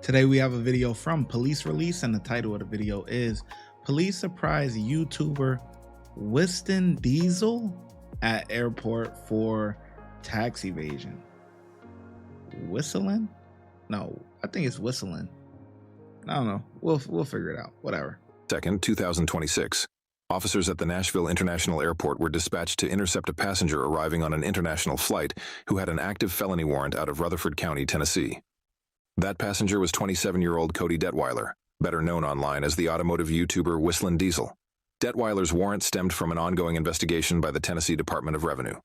Today we have a video from Police Release, and the title of the video is Police Surprise YouTuber WhistlinDiesel at Airport for Tax Evasion. Whistling? No, I think it's whistling. I don't know. We'll figure it out. Whatever. 2nd, 2026. Officers at the Nashville International Airport were dispatched to intercept a passenger arriving on an international flight who had an active felony warrant out of Rutherford County, Tennessee. That passenger was 27-year-old Cody Detweiler, better known online as the automotive YouTuber WhistlinDiesel. Detweiler's warrant stemmed from an ongoing investigation by the Tennessee Department of Revenue.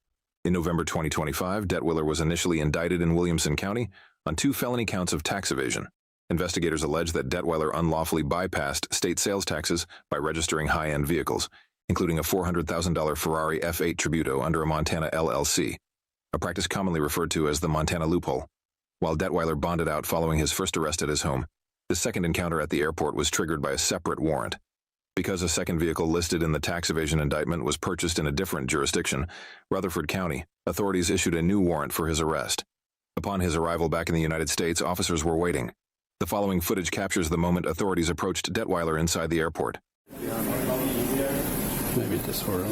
In November 2025, Detweiler was initially indicted in Williamson County on 2 felony counts of tax evasion. Investigators allege that Detweiler unlawfully bypassed state sales taxes by registering high-end vehicles, including a $400,000 Ferrari F8 Tributo under a Montana LLC, a practice commonly referred to as the Montana loophole. While Detweiler bonded out following his first arrest at his home, the second encounter at the airport was triggered by a separate warrant. Because a second vehicle listed in the tax evasion indictment was purchased in a different jurisdiction, Rutherford County, authorities issued a new warrant for his arrest. Upon his arrival back in the United States, officers were waiting. The following footage captures the moment authorities approached Detweiler inside the airport. Maybe this world.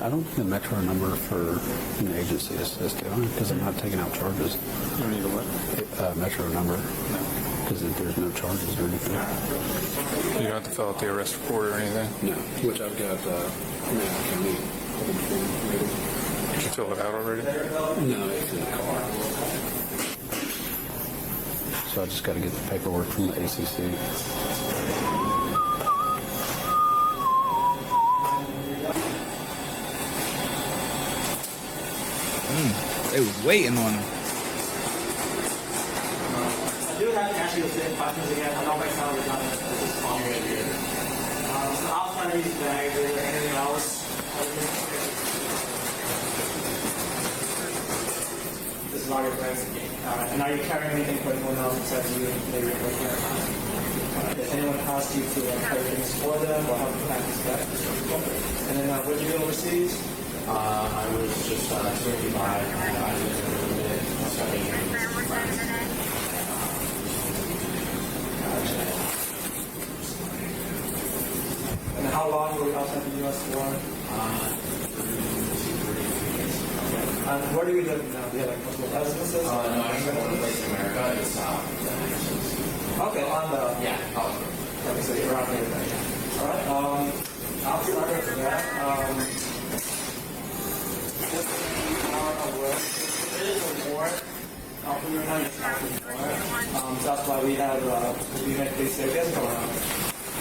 I don't need the metro number for an agency assist, do I? Because I'm not taking out charges. You don't need a what? Metro number. Because there's no charges or anything. You don't have to fill out the arrest report or anything? No, which I've got, Did you fill it out already? No, it's in the car. So I just got to get the paperwork from the ACC. They was waiting on him. I do have to ask you the same questions again. I know my sound is not as strong right here. So outside of these bags, is there anything else? This is all your bags. And are you carrying anything for anyone else besides you and maybe your boyfriend? If anyone asks you to carry things for them or help them pack this back? And then what did you do overseas? I was just doing by I was a little bit studying. And how long were you outside the U.S. for? And where do you live now? Do you have like multiple residences? No, I just have one place in America. It's okay, on the okay, so you're out there. All right. Outside of that, there is a warrant. We were not expecting warrant. So that's why we have we make these areas going on.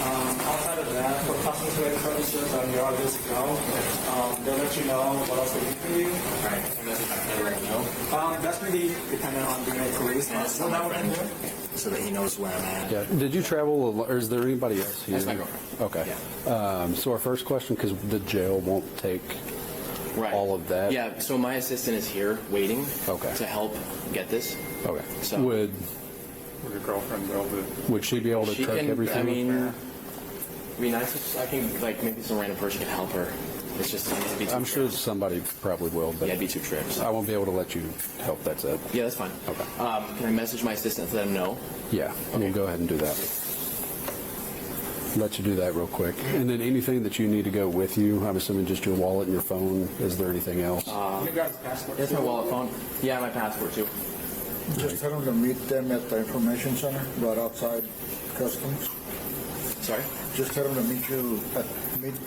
Outside of that, for customs related purposes, you're all good to go. They'll let you know what else they need for you. Right. And that's if I let you know. That's really dependent on the police. So that what I'm doing. So that he knows where I'm at. Yeah. Did you travel, or is there anybody else here? That's my girlfriend. Okay. Yeah. So our first question, because the jail won't take all of that. Yeah, so my assistant is here waiting to help get this. Okay. So Would your girlfriend be able to? Would she be able to she take can, everything? I mean, it'd be nice if I can, like, maybe some random person can help her. It's just, it'd be 2 I'm sure trips. somebody probably will, but Yeah, it'd be 2 trips. I won't be able to let you help. That's it. Yeah, that's fine. Okay. Can I message my assistant to let him know? Yeah, we'll go ahead and do that. Let you do that real quick. And then anything that you need to go with you, I'm assuming just your wallet and your phone. Is there anything else? You got his passport. That's my wallet, phone. Yeah, my passport too. Just tell them to meet them at the information center, right outside customs. Sorry? Just tell them to meet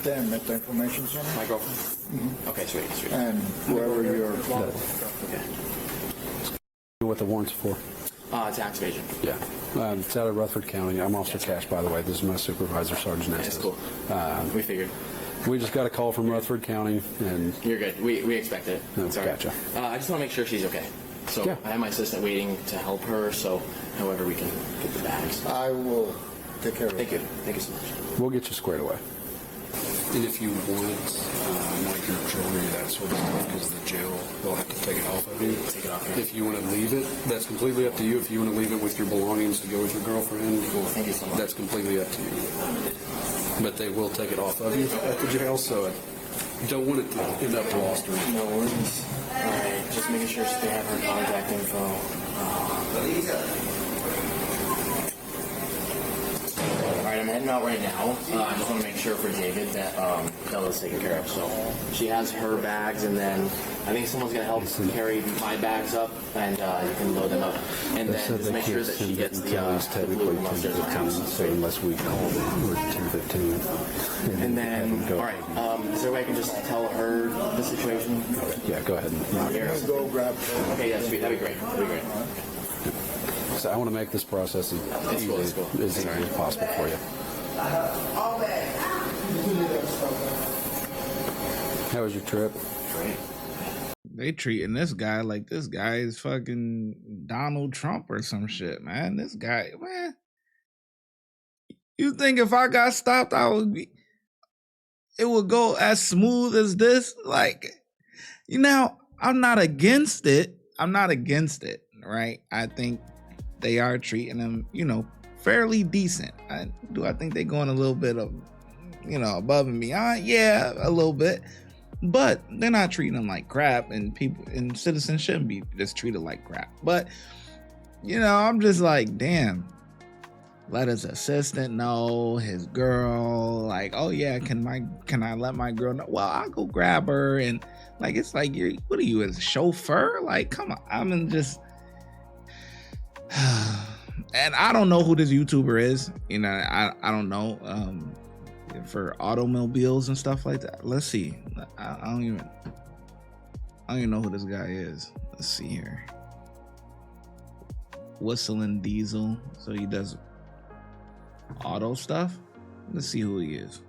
them at the information center. My girlfriend? Mm-hmm. Okay, sweet. And wherever you're. Okay. What the warrant's for? Tax evasion. Yeah. It's out of Rutherford County. I'm Officer Cash, by the way. This is my supervisor, Sergeant That's Estes. cool. We figured. We just got a call from Rutherford County, and You're good. We expect it. No, Sorry. gotcha. I just want to make sure she's okay. So Yeah. I have my assistant waiting to help her, so however we can get the bags. I will take care of it. Thank you. Thank you so much. we'll get you squared away. And if you want, like your jewelry, that sort of stuff, because the jail, they'll have to take it off of you. Take it off. If you want to leave it, that's completely up to you. If you want to leave it with your belongings to go with your girlfriend, Cool. Thank you so much. that's completely up to you. But they will take it off of you at the jail, so Don't want it to end up lost or anything. No worries. Alright, just making sure they have her contact info. Alright, I'm heading out right now. I just want to make sure for David that Bella's taken care of. So she has her bags, and then I think someone's going to help carry my bags up, and you can load them up. And then just make sure that she gets the blue from upstairs. So unless we call them, we're 10:15. And then, alright, is there a way I can just tell her the situation? Yeah, go ahead. Go grab. Okay, yeah, sweet. That'd be great. That'd be great. So I want to make this process as easy as possible for you. How was your trip? Great. They treating this guy like this guy is fucking Donald Trump or some shit, man. This guy, man. You think if I got stopped, it would go as smooth as this? Like, you know, I'm not against it. Right? I think they are treating him, you know, fairly decent. I think they're going a little bit of, you know, above and beyond? Yeah, a little bit. But they're not treating him like crap, and citizens shouldn't be just treated like crap. But, you know, I'm just like, damn. Let his assistant know, his girl, like, oh yeah, can I let my girl know? Well, I'll go grab her, and like, it's like, what are you, a chauffeur? Like, come on, I'm just, and I don't know who this YouTuber is, you know, I don't know, for automobiles and stuff like that. Let's see, I don't even know who this guy is. Let's see here, WhistlinDiesel, so he does auto stuff. Let's see who he is.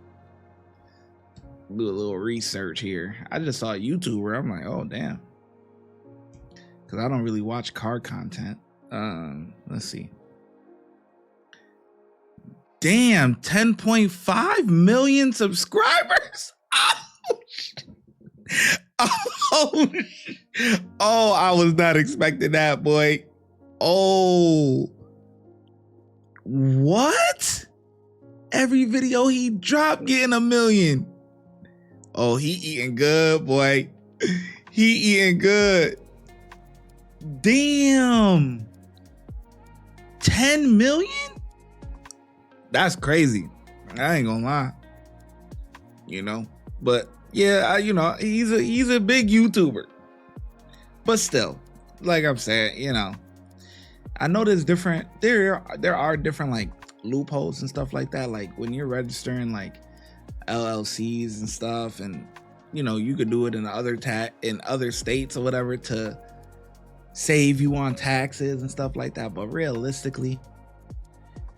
Do a little research here. I just saw a YouTuber. I'm like, oh damn, because I don't really watch car content. Let's see. Damn, 10.5 million subscribers. Oh, I was not expecting that, boy. Oh, what? Every video he dropped getting 1 million. Oh, he eating good, boy. He eating good. Damn. 10 million? That's crazy. I ain't gonna lie. You know, but yeah, you know, he's a big YouTuber. But still, like I'm saying, you know, I know there are different like loopholes and stuff like that. Like when you're registering like LLCs and stuff, and you know, you could do it in other states or whatever to save you on taxes and stuff like that. But realistically,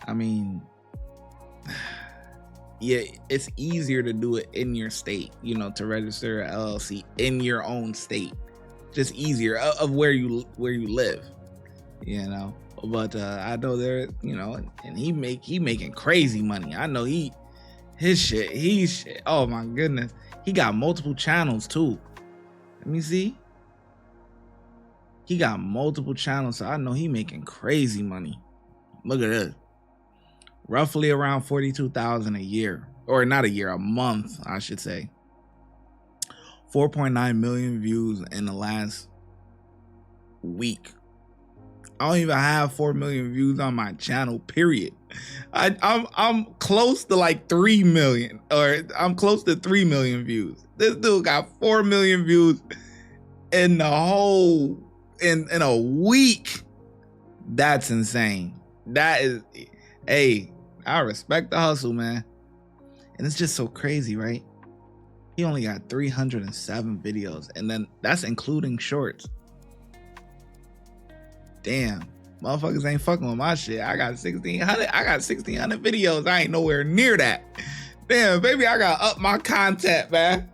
I mean, yeah, it's easier to do it in your state, you know, to register an LLC in your own state. Just easier of where you live, you know. But I know there, you know, and he making crazy money. I know he's shit. Oh my goodness, he got multiple channels too. Let me see. He got multiple channels, so I know he making crazy money. Look at this. Roughly around 42,000 a year, or not a year, a month, I should say. 4.9 million views in the last week. I don't even have 4 million views on my channel, period. I'm close to like 3 million, or I'm close to 3 million views. This dude got 4 million views in the whole, in a week. That's insane. That is, hey, I respect the hustle, man. And it's just so crazy, right? He only got 307 videos, and then that's including shorts. Damn, motherfuckers ain't fucking with my shit. I got 1,600. I got 1,600 videos. I ain't nowhere near that. Damn, baby, I gotta up my content, man.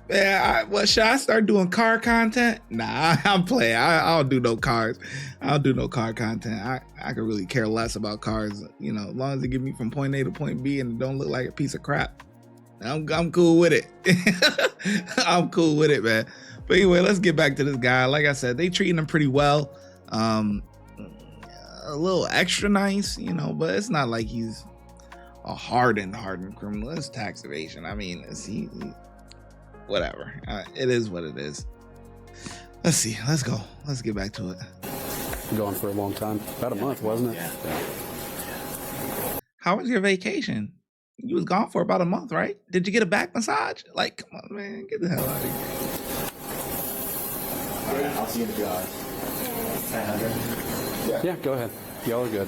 Man, should I start doing car content? Nah, I'm playing. I don't do no cars. I don't do no car content. I could really care less about cars. You know, as long as it get me from point A to point B and it don't look like a piece of crap. I'm cool with it. I'm cool with it, man. But anyway, let's get back to this guy. Like I said, they treating him pretty well. A little extra nice, you know, but it's not like he's a hardened criminal. It's tax evasion. I mean, whatever. It is what it is. Let's see. Let's go. Let's get back to it. Gone for a long time. About a month, wasn't it? Yeah. How was your vacation? You was gone for about a month, right? Did you get a back massage? Like, come on, man. Get the hell out of here. All right, I'll see you in a few hours. Yeah, go ahead. Y'all are good.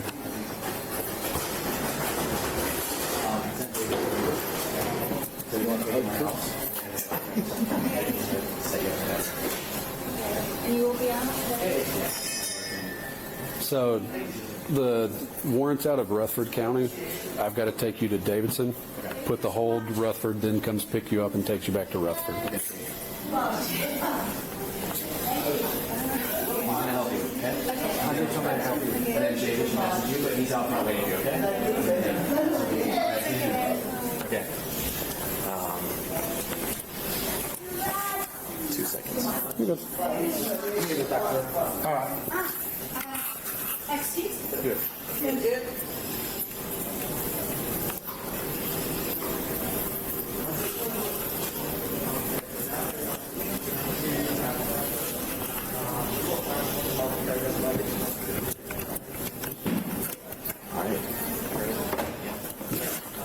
And you will be out? So the warrant's out of Rutherford County. I've got to take you to Davidson, put the hold, Rutherford then comes pick you up and takes you back to Rutherford. And then Jay should message you, but he's out front waiting for you, okay? Okay. 2 seconds. You're good. Excuse? Good.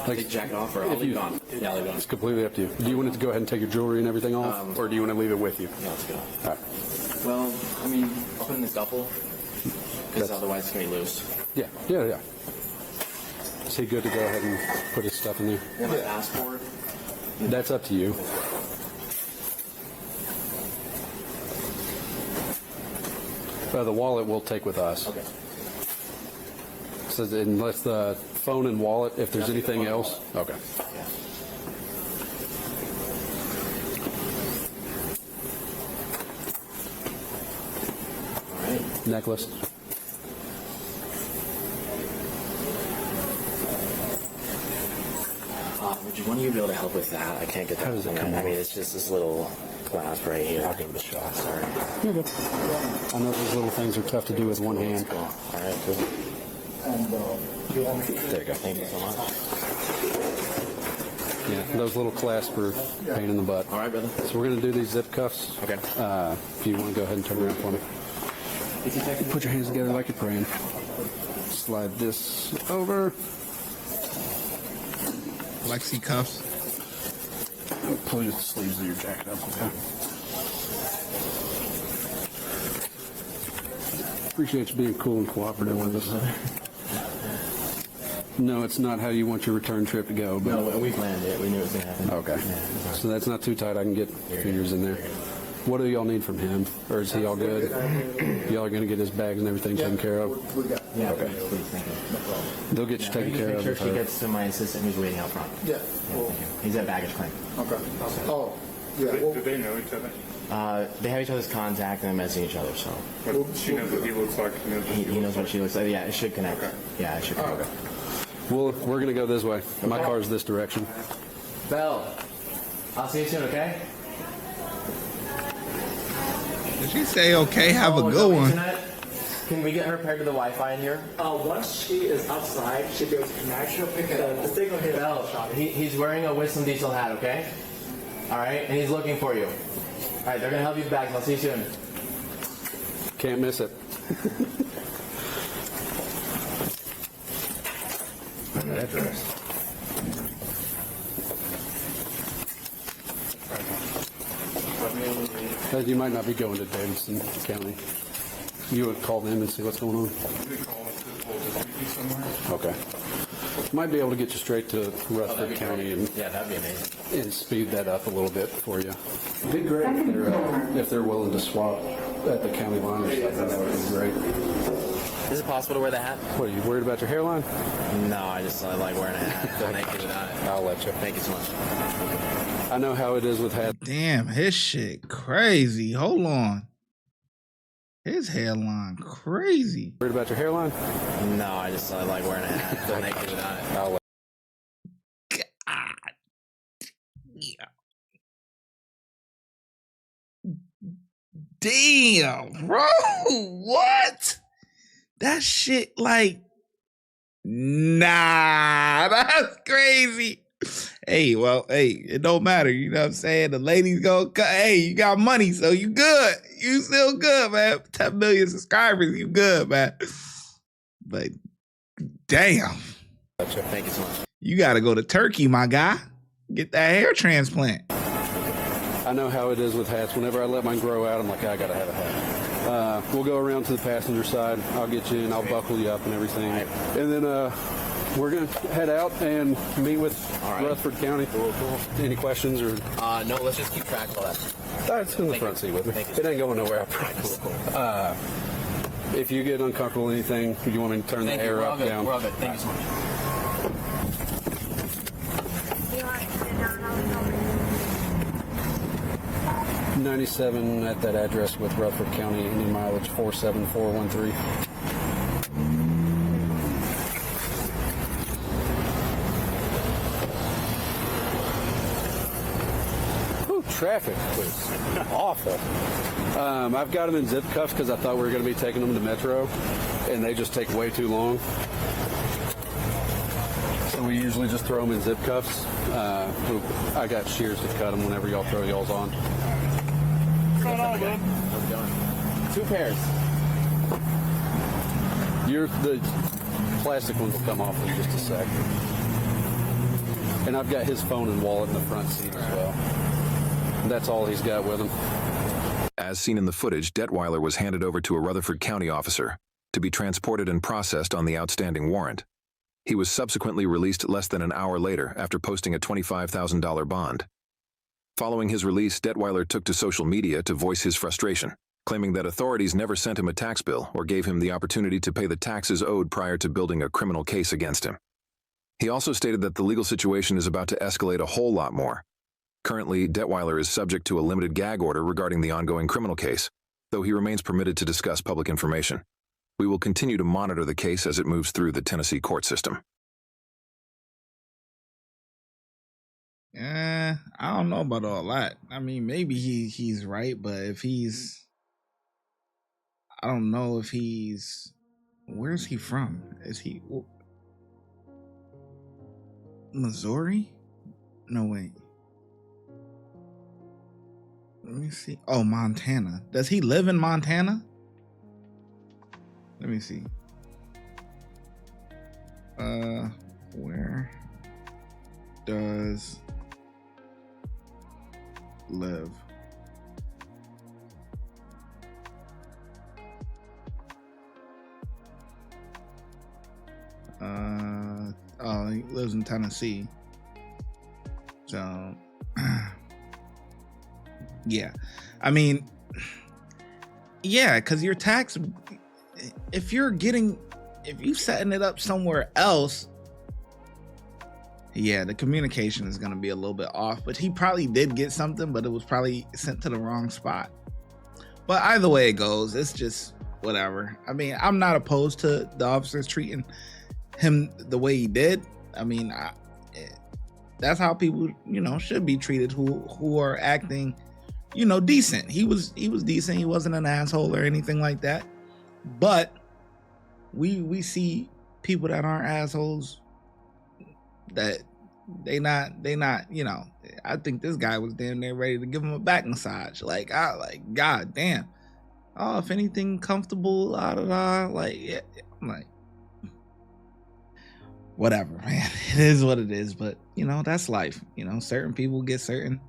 Take the jacket off, or I'll leave it on. Yeah, I'll leave it on. It's completely up to you. Do you want it to go ahead and take your jewelry and everything off, or do you want to leave it with you? Yeah, let's go. All right. Well, I mean, I'll put it in this duffel, because otherwise it's going to be loose. Yeah. Is he good to go ahead and put his stuff in there? And my passport. That's up to you. The wallet we'll take with us. Okay. So unless the phone and wallet, if there's anything else. Okay. Yeah. All right. Necklace. Would you want to be able to help with that? I can't get that. How does it come I off? mean, it's just this little clasp right here. I'll give it a shot. Sorry. You're good. I know those little things are tough to do with one hand. Cool. All right, cool. There you go. Thank you so much. Yeah, those little clasps are a pain in the butt. All right, brother. So we're going to do these zip cuffs. Okay. If you want to go ahead and turn around for me. Put your hands together like you're praying. Slide this over. Lexi cuffs. Pull your sleeves of your jacket up. Okay. Appreciate you being cool and cooperative with us. No, it's not how you want your return trip to go. But No, we planned it. We knew it was going to happen. okay. Yeah. So that's not too tight. I can get fingers in there. What do y'all need from him? Or is he all good? Y'all are going to get his bags and everything taken care of? Yeah, okay. Please, thank you. They'll get you taken care Make of. sure she gets to my assistant who's waiting out front. Yeah. Thank you. He's at baggage claim. Okay. Oh, yeah. Do they know each other? They have each other's contact and they're messaging each other, so What, she knows what he looks like. He knows what he knows what she looks like. Yeah, it should connect. Okay. Yeah, it should connect. Well, we're going to go this way. My car's this direction. Belle, I'll see you soon, okay? Did she say, okay, have a good one? Can we get her paired to the Wi-Fi in here? Once she is outside, she'll be able to connect. She'll pick it up. The signal here. Belle, he's wearing a WhistlinDiesel hat, okay? All right, and he's looking for you. All right, they're going to help you with bags. I'll see you soon. Can't miss it. Address. You might not be going to Davidson County. You would call them and see what's going on. Okay. Might be able to get you straight to Rutherford County and Yeah, that'd be amazing. speed that up a little bit for you. It'd be great if they're willing to swap at the county line or something. That would be great. Is it possible to wear the hat? What, are you worried about your hairline? No, I like wearing a hat. I'm naked without it. I'll let you. Thank you so much. I know how it is with hats. Damn, his shit crazy. Hold on. His hairline crazy. Worried about your hairline? No, I like wearing a hat. I'm naked without it. I'll let God. Yeah. Damn, bro. What? That shit, like, nah, that's crazy. Hey, well, hey, it don't matter. You know what I'm saying? The ladies go, hey, you got money, so you good. You still good, man. 10 million subscribers, you good, man. But damn. Thank you so much. You got to go to Turkey, my guy. Get that hair transplant. I know how it is with hats. Whenever I let mine grow out, I'm like, I gotta have a hat. We'll go around to the passenger side. I'll get you in. I'll buckle you up and everything. And then we're gonna head out and meet with Rutherford County. Cool. Any questions or? No, let's just keep track of all that. That's in the front seat with me. It ain't going nowhere, I promise. If you get uncomfortable with anything, you want me to turn the air up, down? We're all good. Thank you so much. You want to sit down? I'll come over. 97 at that address with Rutherford County, Indian mileage 47413. Traffic was awful. I've got them in zip cuffs because I thought we were going to be taking them to Metro, and they just take way too long. So we usually just throw them in zip cuffs. I got shears to cut them whenever y'all throw y'all's on. What's going on, man? How's it going? 2 pairs. The plastic ones will come off in just a sec. And I've got his phone and wallet in the front seat as well. That's all he's got with him. As seen in the footage, Detweiler was handed over to a Rutherford County officer to be transported and processed on the outstanding warrant. He was subsequently released less than an hour later after posting a $25,000 bond. Following his release, Detweiler took to social media to voice his frustration, claiming that authorities never sent him a tax bill or gave him the opportunity to pay the taxes owed prior to building a criminal case against him. He also stated that the legal situation is about to escalate a whole lot more. Currently, Detweiler is subject to a limited gag order regarding the ongoing criminal case, though he remains permitted to discuss public information. We will continue to monitor the case as it moves through the Tennessee court system. I don't know about all that. I mean, maybe he's right, but if he's, I don't know if he's, where's he from? Is he Missouri? No, wait. Let me see. Oh, Montana. Does he live in Montana? Let me see. Where does live? Oh, he lives in Tennessee. So yeah, I mean, yeah, because your tax, if you setting it up somewhere else, yeah, the communication is going to be a little bit off, but he probably did get something, but it was probably sent to the wrong spot. But either way it goes, it's just whatever. I mean, I'm not opposed to the officers treating him the way he did. I mean, that's how people, should be treated who are acting, decent. He was decent. He wasn't an asshole or anything like that. But we see people that aren't assholes, that they not, I think this guy was damn near ready to give him a back massage. God damn. Oh, if anything comfortable, I'm like, whatever, man. It is what it is, but that's life. Certain people get certain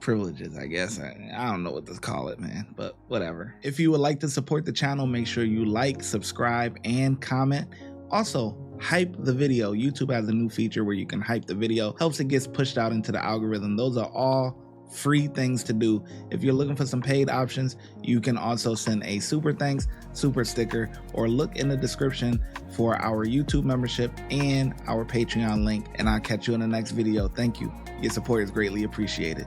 privileges, I guess. I don't know what to call it, man, but whatever. If you would like to support the channel, make sure you like, subscribe, and comment. Also, hype the video. YouTube has a new feature where you can hype the video. Helps it gets pushed out into the algorithm. Those are all free things to do. If you're looking for some paid options, you can also send a super thanks, super sticker, or look in the description for our YouTube membership and our Patreon link, and I'll catch you in the next video. Thank you. Your support is greatly appreciated.